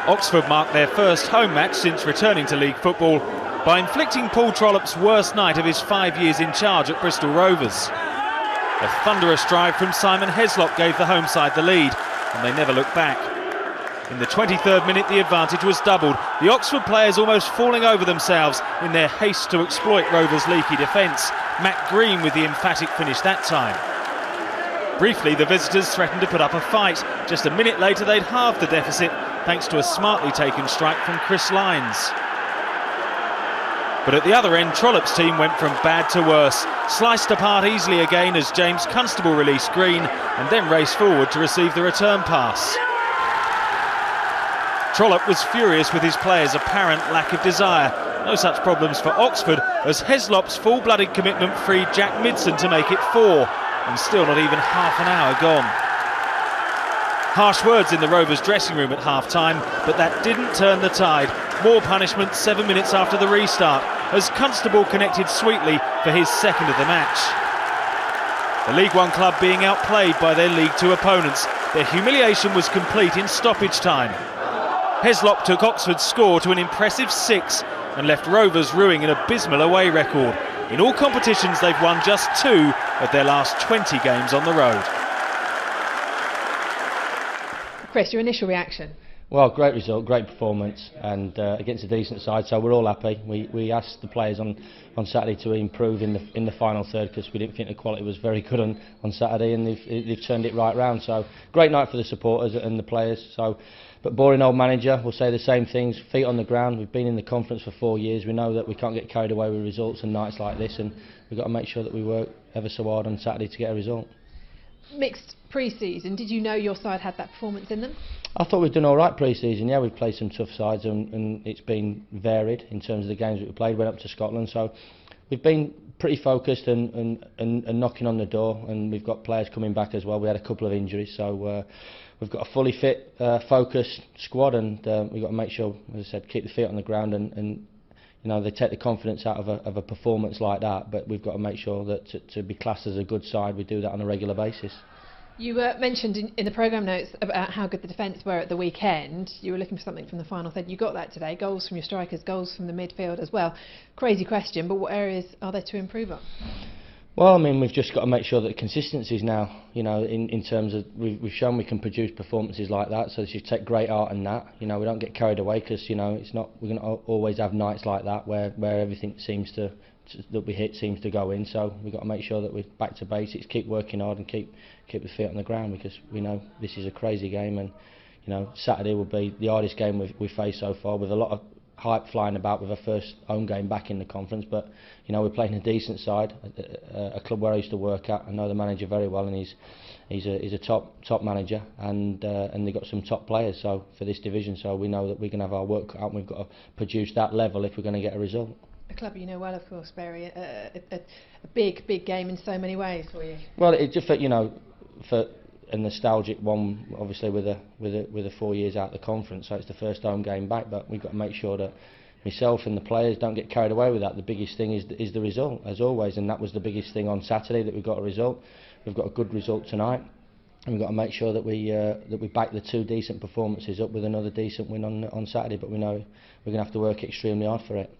Oxford marked their first home match since returning to league football by inflicting Paul Trollope's worst night of his 5 years in charge at Bristol Rovers. A thunderous drive from Simon Heslop gave the home side the lead, and they never looked back. In the 23rd minute, the advantage was doubled, the Oxford players almost falling over themselves in their haste to exploit Rovers' leaky defence. Matt Green with the emphatic finish that time. Briefly, the visitors threatened to put up a fight. Just a minute later, they'd halved the deficit thanks to a smartly taken strike from Chris Lyons. But at the other end, Trollope's team went from bad to worse, sliced apart easily again as James Constable released Green and then raced forward to receive the return pass. Trollope was furious with his players' apparent lack of desire. No such problems for Oxford as Heslop's full-blooded commitment freed Jack Midson to make it 4, and still not even half an hour gone. Harsh words in the Rovers dressing room at half-time, but that didn't turn the tide. More punishment 7 minutes after the restart, as Constable connected sweetly for his second of the match. The League One club being outplayed by their League Two opponents. Their humiliation was complete in stoppage time. Heslop took Oxford's score to an impressive 6 and left Rovers ruining an abysmal away record. In all competitions, they've won just 2 of their last 20 games on the road. Chris, your initial reaction? Well, great result, great performance, and against a decent side, so we're all happy. We asked the players on Saturday to improve in the final third because we didn't think the quality was very good on Saturday, and they've turned it right round. So great night for the supporters and the players. But boring old manager will say the same things. Feet on the ground. We've been in the conference for 4 years. We know that we can't get carried away with results and nights like this, and we've got to make sure that we work ever so hard on Saturday to get a result. Mixed pre-season. Did you know your side had that performance in them? I thought we've done all right pre-season. Yeah, we've played some tough sides, and it's been varied in terms of the games that we played. Went up to Scotland, so we've been pretty focused and knocking on the door. And we've got players coming back as well. We had a couple of injuries, so we've got a fully fit, focused squad, and we've got to make sure, as I said, keep the feet on the ground and you know, they take the confidence out of a performance like that. But we've got to make sure that to be classed as a good side, we do that on a regular basis. You mentioned in the programme notes about how good the defence were at the weekend. You were looking for something from the final third. You got that today. Goals from your strikers, goals from the midfield as well. Crazy question, but what areas are there to improve on? Well, I mean, we've just got to make sure that consistency is now, you know, in terms of we've shown we can produce performances like that. So you take great art in that. You know, we don't get carried away because, you know, it's not, we're going to always have nights like that where everything seems to that we hit seems to go in. So we've got to make sure that we're back to basics, keep working hard, and keep the feet on the ground, because we know this is a crazy game, and you know Saturday will be the hardest game we've faced so far, with a lot of hype flying about with our first home game back in the conference. But you know, we're playing a decent side, a club where I used to work at. I know the manager very well, and he's a top manager, and they've got some top players so for this division. So we know that we can have our work cut out, and we've got to produce that level if we're going to get a result. A club you know well, of course, Barry. A big game in so many ways for you. Well, it just, you know, for a nostalgic one, obviously with the 4 years out of the conference, so it's the first home game back. But we've got to make sure that myself and the players don't get carried away with that. The biggest thing is the result, as always, and that was the biggest thing on Saturday, that we got a result. We've got a good result tonight, and we've got to make sure that we back the 2 decent performances up with another decent win on Saturday. But we know we're going to have to work extremely hard for it.